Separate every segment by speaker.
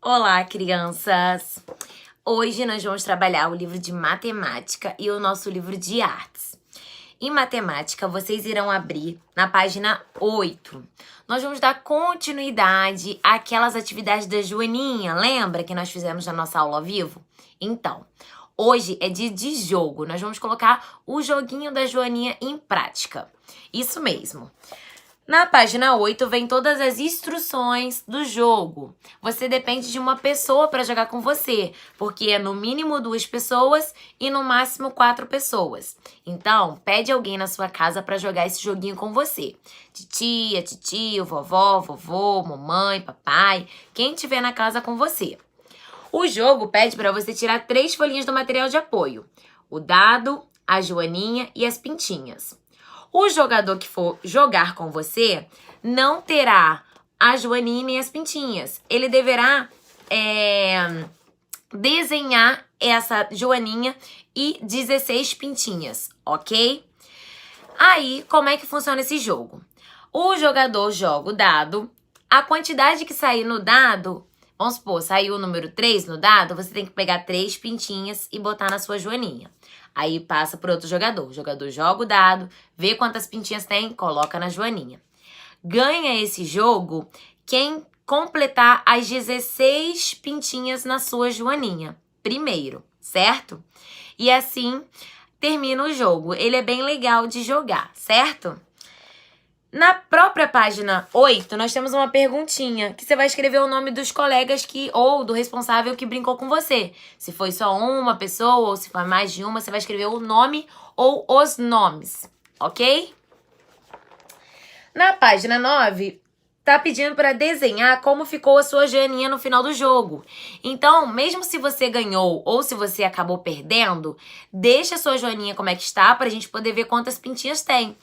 Speaker 1: Olá, crianças! Hoje nós vamos trabalhar o livro de matemática e o nosso livro de artes. Em matemática, vocês irão abrir na página 8. Nós vamos dar continuidade àquelas atividades da Joaninha, lembra que nós fizemos na nossa aula ao vivo? Então, hoje é dia de jogo, nós vamos colocar o joguinho da Joaninha em prática. Isso mesmo. Na página 8 vem todas as instruções do jogo. Você depende de uma pessoa para jogar com você, porque é no mínimo 2 pessoas e no máximo 4 pessoas. Então, pede alguém na sua casa para jogar esse joguinho com você. Titia, tio, vovó, vovô, mamãe, papai, quem tiver na casa com você. O jogo pede para você tirar 3 folhinhas do material de apoio. O dado, a joaninha e as pintinhas. O jogador que for jogar com você não terá a joaninha nem as pintinhas. Ele deverá desenhar essa joaninha e 16 pintinhas, ok? Aí, como é que funciona esse jogo? O jogador joga o dado, a quantidade que sair no dado, vamos supor, saiu o número 3 no dado, você tem que pegar 3 pintinhas e botar na sua joaninha. Aí passa para outro jogador. O jogador joga o dado, vê quantas pintinhas tem, coloca na joaninha. Ganha esse jogo quem completar as 16 pintinhas na sua joaninha primeiro, certo? E assim termina o jogo. Ele é bem legal de jogar, certo? Na própria página 8, nós temos uma perguntinha que você vai escrever o nome dos colegas ou do responsável que brincou com você. Se foi só uma pessoa ou se foi mais de uma, você vai escrever o nome ou os nomes, ok? Na página 9, tá pedindo para desenhar como ficou a sua joaninha no final do jogo. Então, mesmo se você ganhou ou se você acabou perdendo, deixa a sua joaninha como é que está para a gente poder ver quantas pintinhas tem.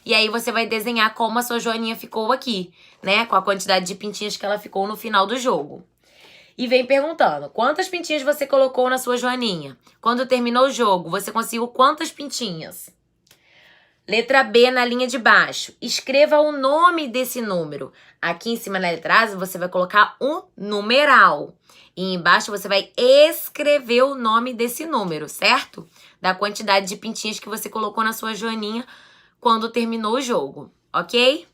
Speaker 1: E aí você vai desenhar como a sua joaninha ficou aqui, né? Com a quantidade de pintinhas que ela ficou no final do jogo. E vem perguntando, quantas pintinhas você colocou na sua joaninha? Quando terminou o jogo, você conseguiu quantas pintinhas? Letra B na linha de baixo. Escreva o nome desse número. Aqui em cima na letra A, você vai colocar um numeral. E embaixo você vai escrever o nome desse número, certo? Da quantidade de pintinhas que você colocou na sua joaninha quando terminou o jogo, ok?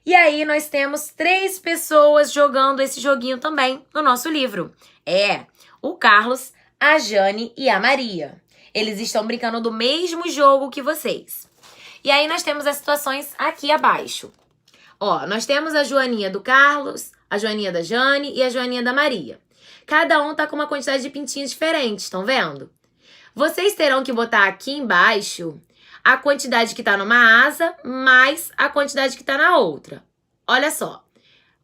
Speaker 1: E aí nós temos 3 pessoas jogando esse joguinho também no nosso livro. É o Carlos, a Jane e a Maria. Eles estão brincando do mesmo jogo que vocês. E aí nós temos as situações aqui abaixo. Ó, nós temos a joaninha do Carlos, a joaninha da Jane e a joaninha da Maria. Cada um tá com uma quantidade de pintinhas diferentes, estão vendo? Vocês terão que botar aqui embaixo a quantidade que tá numa asa mais a quantidade que tá na outra. Olha só.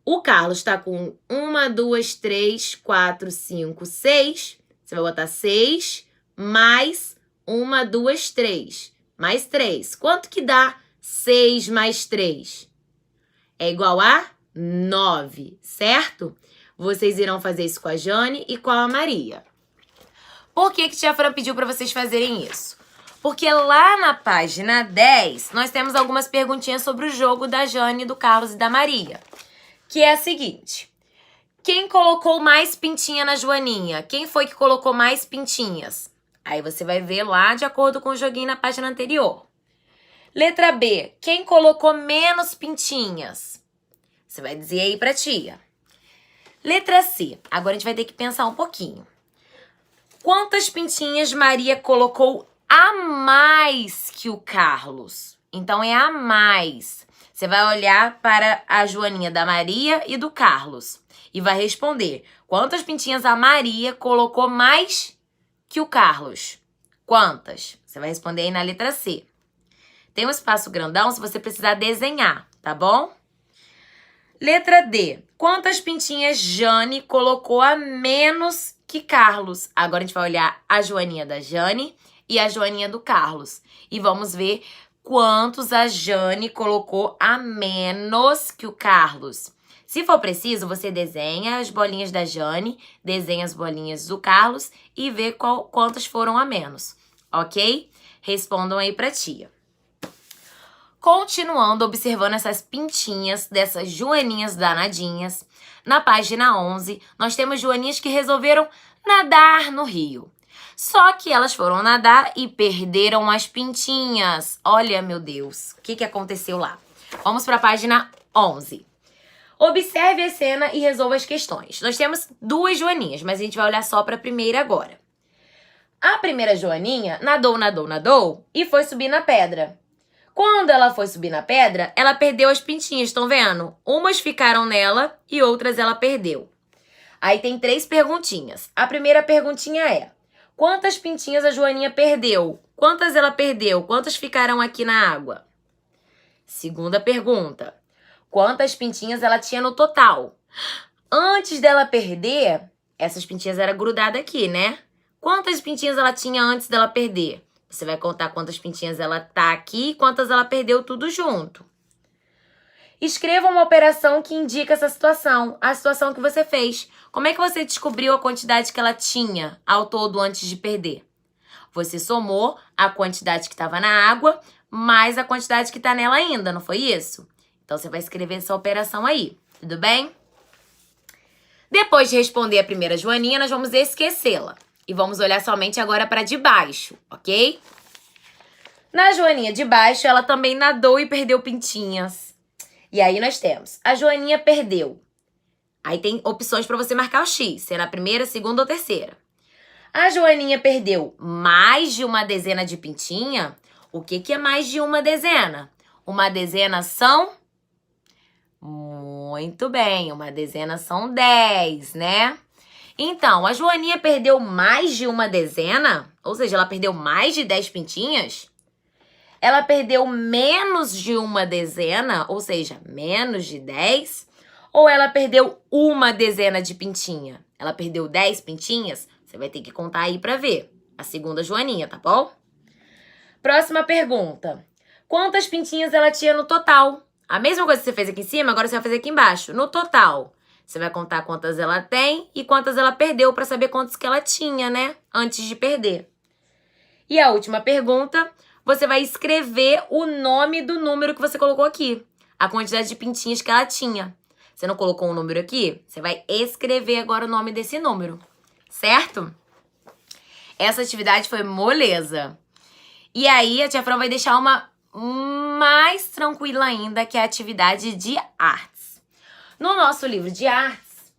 Speaker 1: O Carlos tá com 1, 2, 3, 4, 5, 6. Você vai botar 6 mais 1, 2, 3. Mais 3. Quanto que dá 6 mais 3? É igual a 9, certo? Vocês irão fazer isso com a Jane e com a Maria. Por que tia Fran pediu para vocês fazerem isso? Porque lá na página 10, nós temos algumas perguntinhas sobre o jogo da Jane, do Carlos e da Maria. Que é a seguinte. Quem colocou mais pintinha na joaninha? Quem foi que colocou mais pintinhas? Aí você vai ver lá de acordo com o joguinho na página anterior. Letra B. Quem colocou menos pintinhas? Você vai dizer aí pra tia. Letra C. Agora a gente vai ter que pensar um pouquinho. Quantas pintinhas Maria colocou a mais que o Carlos? Então, é a mais. Você vai olhar para a joaninha da Maria e do Carlos. E vai responder. Quantas pintinhas a Maria colocou mais que o Carlos? Quantas? Você vai responder aí na letra C. Tem um espaço grandão se você precisar desenhar, tá bom? Letra D. Quantas pintinhas Jane colocou a menos que Carlos? Agora a gente vai olhar a joaninha da Jane e a joaninha do Carlos. E vamos ver quantos a Jane colocou a menos que o Carlos. Se for preciso, você desenha as bolinhas da Jane, desenha as bolinhas do Carlos e vê quantas foram a menos, ok? Respondam aí pra tia. Continuando observando essas pintinhas dessas joaninhas danadinhas, Na página 11, nós temos joaninhas que resolveram nadar no rio. Só que elas foram nadar e perderam as pintinhas. Olha, meu Deus, o que aconteceu lá? Vamos para a página 11. Observe a cena e resolva as questões. Nós temos duas joaninhas, mas a gente vai olhar só para a primeira agora. A primeira joaninha nadou e foi subir na pedra. Quando ela foi subir na pedra, ela perdeu as pintinhas, estão vendo? Umas ficaram nela e outras ela perdeu. Aí tem 3 perguntinhas. A primeira perguntinha é: quantas pintinhas a joaninha perdeu? Quantas ela perdeu? Quantas ficaram aqui na água? Segunda pergunta: quantas pintinhas ela tinha no total? Antes dela perder, essas pintinhas eram grudadas aqui, né? Quantas pintinhas ela tinha antes dela perder? Você vai contar quantas pintinhas ela tá aqui e quantas ela perdeu tudo junto. Escreva uma operação que indica essa situação, a situação que você fez. Como é que você descobriu a quantidade que ela tinha ao todo antes de perder? Você somou a quantidade que estava na água mais a quantidade que está nela ainda, não foi isso? Então, você vai escrever essa operação aí, tudo bem? Depois de responder a primeira joaninha, nós vamos esquecê-la. E vamos olhar somente agora para de baixo, ok? Na joaninha de baixo, ela também nadou e perdeu pintinhas. E aí nós temos, a joaninha perdeu. Aí tem opções para você marcar o X, será a primeira, segunda ou terceira. A joaninha perdeu mais de uma dezena de pintinha. O que é mais de uma dezena? Uma dezena são... Muito bem, uma dezena são 10, né? Então, a joaninha perdeu mais de uma dezena, ou seja, ela perdeu mais de 10 pintinhas. Ela perdeu menos de uma dezena, ou seja, menos de 10. Ou ela perdeu uma dezena de pintinha? Ela perdeu 10 pintinhas? Você vai ter que contar aí pra ver. A segunda joaninha, tá bom? Próxima pergunta. Quantas pintinhas ela tinha no total? A mesma coisa que você fez aqui em cima, agora você vai fazer aqui embaixo. No total. Você vai contar quantas ela tem e quantas ela perdeu para saber quantas que ela tinha, né? Antes de perder. E a última pergunta, você vai escrever o nome do número que você colocou aqui. A quantidade de pintinhas que ela tinha. Você não colocou um número aqui? Você vai escrever agora o nome desse número. Certo? Essa atividade foi moleza. E aí, a tia Fran vai deixar uma mais tranquila ainda, que é a atividade de artes. No nosso livro de artes,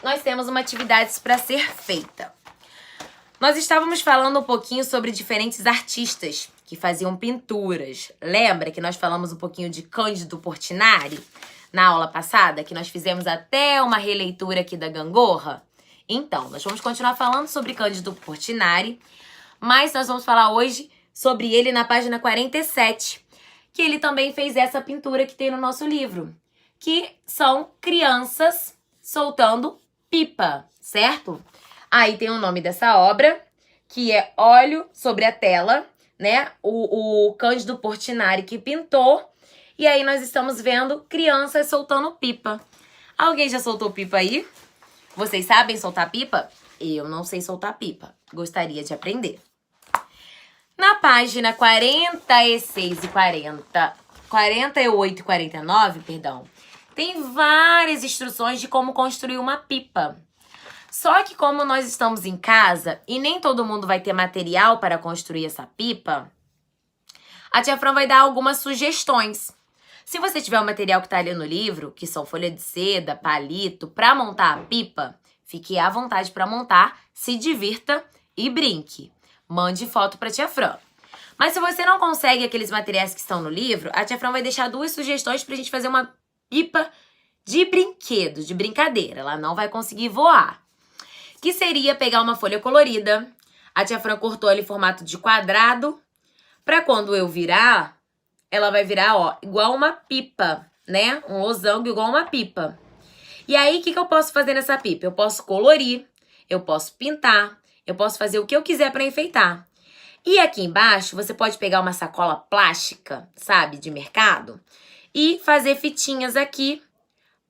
Speaker 1: nós temos uma atividade para ser feita. Nós estávamos falando um pouquinho sobre diferentes artistas que faziam pinturas. Lembra que nós falamos um pouquinho de Cândido Portinari na aula passada? Que nós fizemos até uma releitura aqui da Gangorra? Então, nós vamos continuar falando sobre Cândido Portinari, mas nós vamos falar hoje sobre ele na página 47, que ele também fez essa pintura que tem no nosso livro, que são crianças soltando pipa, certo? Aí tem o nome dessa obra, que é Óleo sobre a Tela, né? O Cândido Portinari que pintou. E aí nós estamos vendo crianças soltando pipa. Alguém já soltou pipa aí? Vocês sabem soltar pipa? Eu não sei soltar pipa. Gostaria de aprender. Na página 46 e 48 e 49, perdão, tem várias instruções de como construir uma pipa. Só que como nós estamos em casa e nem todo mundo vai ter material para construir essa pipa, a tia Fran vai dar algumas sugestões. Se você tiver o material que está ali no livro, que são folha de seda, palito, para montar a pipa, fique à vontade para montar, se divirta e brinque. Mande foto para a tia Fran. Mas se você não consegue aqueles materiais que estão no livro, a tia Fran vai deixar 2 sugestões para a gente fazer uma pipa de brinquedo, de brincadeira. Ela não vai conseguir voar. Que seria pegar uma folha colorida. A tia Fran cortou ali em formato de quadrado. Pra quando eu virar, ela vai virar, ó, igual uma pipa, né? Um losango igual uma pipa. E aí, o que eu posso fazer nessa pipa? Eu posso colorir, eu posso pintar, eu posso fazer o que eu quiser pra enfeitar. E aqui embaixo, você pode pegar uma sacola plástica, sabe, de mercado, e fazer fitinhas aqui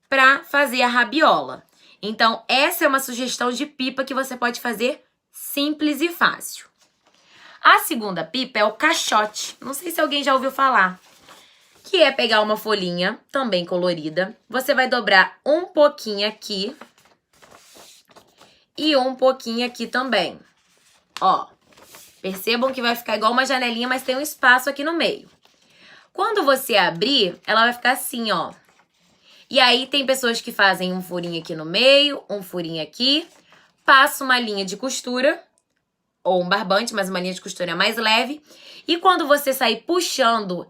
Speaker 1: pra fazer a rabiola. Então, essa é uma sugestão de pipa que você pode fazer simples e fácil. A segunda pipa é o caixote. Não sei se alguém já ouviu falar. O que é pegar uma folhinha, também colorida. Você vai dobrar um pouquinho aqui e um pouquinho aqui também. Ó, percebam que vai ficar igual uma janelinha, mas tem um espaço aqui no meio. Quando você abrir, ela vai ficar assim, ó. E aí tem pessoas que fazem um furinho aqui no meio, um furinho aqui, passa uma linha de costura, ou um barbante, mas uma linha de costura mais leve. E quando você sair puxando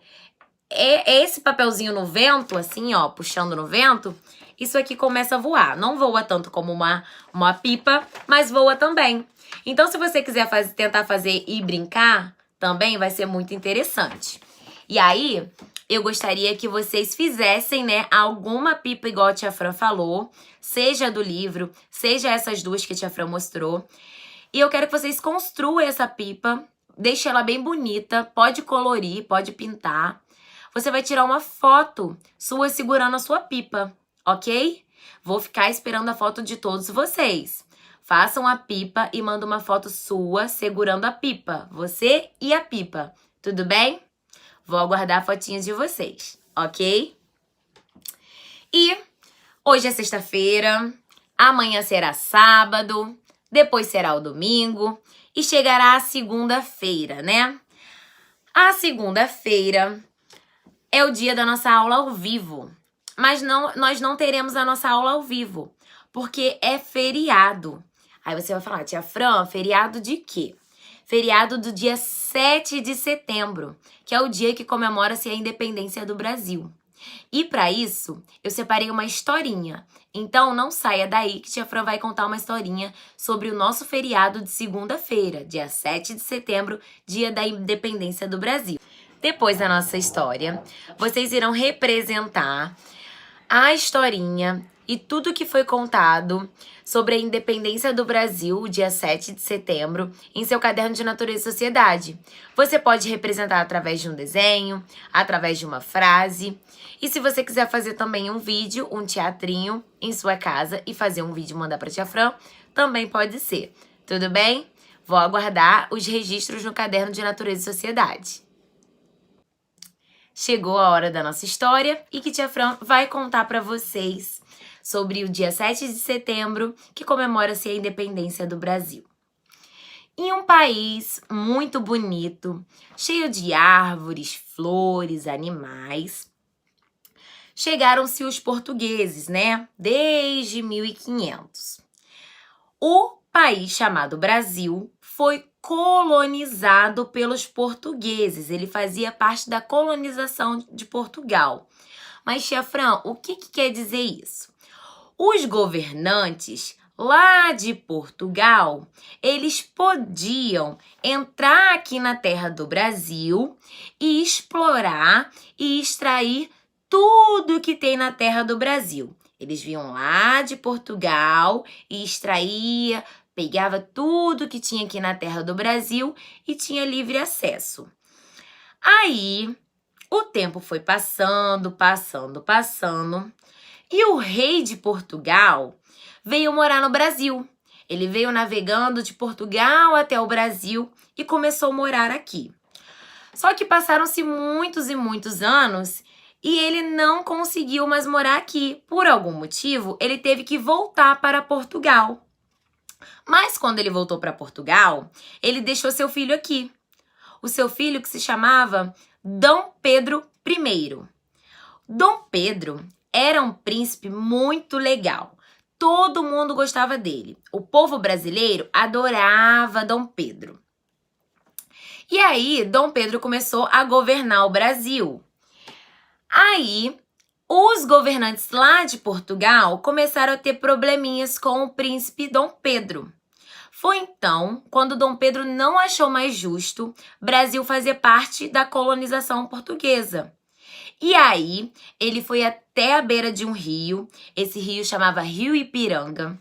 Speaker 1: esse papelzinho no vento, assim, ó, puxando no vento, isso aqui começa a voar. Não voa tanto como uma pipa, mas voa também. Então, se você quiser tentar fazer e brincar, também vai ser muito interessante. E aí, eu gostaria que vocês fizessem, né, alguma pipa igual a tia Fran falou, seja do livro, seja essas duas que a tia Fran mostrou. E eu quero que vocês construam essa pipa, deixem ela bem bonita, pode colorir, pode pintar. Você vai tirar uma foto sua segurando a sua pipa, ok? Vou ficar esperando a foto de todos vocês. Façam a pipa e mandem uma foto sua segurando a pipa. Você e a pipa. Tudo bem? Vou aguardar fotinhas de vocês, ok? E hoje é sexta-feira, amanhã será sábado, depois será o domingo e chegará a segunda-feira, né? A segunda-feira é o dia da nossa aula ao vivo, mas nós não teremos a nossa aula ao vivo, porque é feriado. Aí você vai falar, tia Fran, feriado de quê? Feriado do dia 7 de setembro, que é o dia que comemora-se a independência do Brasil. E para isso, eu separei uma historinha. Então, não saia daí que tia Fran vai contar uma historinha sobre o nosso feriado de segunda-feira, dia 7 de setembro, dia da independência do Brasil. Depois da nossa história, vocês irão representar a historinha e tudo que foi contado sobre a independência do Brasil, dia 7 de setembro, em seu caderno de Natureza e Sociedade. Você pode representar através de um desenho, através de uma frase. E se você quiser fazer também um vídeo, um teatrinho em sua casa e fazer um vídeo e mandar para a tia Fran, também pode ser. Tudo bem? Vou aguardar os registros no caderno de Natureza e Sociedade. Chegou a hora da nossa história e que tia Fran vai contar para vocês sobre o dia 7 de setembro, que comemora-se a independência do Brasil. Em um país muito bonito, cheio de árvores, flores, animais, chegaram-se os portugueses, né? Desde 1500. O país chamado Brasil foi colonizado pelos portugueses. Ele fazia parte da colonização de Portugal. Mas, tia Fran, o que quer dizer isso? Os governantes lá de Portugal, eles podiam entrar aqui na terra do Brasil e explorar e extrair tudo que tem na terra do Brasil. Eles vinham lá de Portugal e extraía, pegava tudo que tinha aqui na terra do Brasil e tinha livre acesso. Aí, o tempo foi passando, e o rei de Portugal veio morar no Brasil. Ele veio navegando de Portugal até o Brasil e começou a morar aqui. Só que passaram-se muitos e muitos anos e ele não conseguiu mais morar aqui. Por algum motivo, ele teve que voltar para Portugal. Mas quando ele voltou para Portugal, ele deixou seu filho aqui. O seu filho que se chamava Dom Pedro I. Dom Pedro era um príncipe muito legal. Todo mundo gostava dele. O povo brasileiro adorava Dom Pedro. E aí, Dom Pedro começou a governar o Brasil. Aí, os governantes lá de Portugal começaram a ter probleminhas com o príncipe Dom Pedro. Foi então, quando Dom Pedro não achou mais justo Brasil fazer parte da colonização portuguesa. E aí, ele foi até a beira de um rio, esse rio chamava Rio Ipiranga.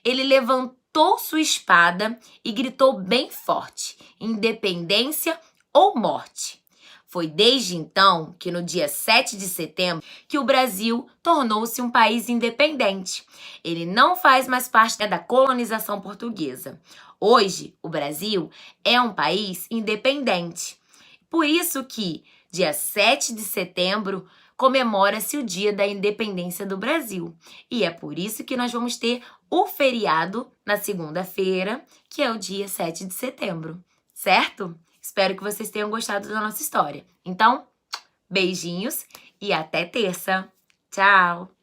Speaker 1: Ele levantou sua espada e gritou bem forte: independência ou morte. Foi desde então que no dia 7 de setembro que o Brasil tornou-se um país independente. Ele não faz mais parte da colonização portuguesa. Hoje, o Brasil é um país independente. Por isso que, dia 7 de setembro, comemora-se o Dia da Independência do Brasil. E é por isso que nós vamos ter o feriado na segunda-feira, que é o dia 7 de setembro, certo? Espero que vocês tenham gostado da nossa história. Então, beijinhos e até terça. Tchau!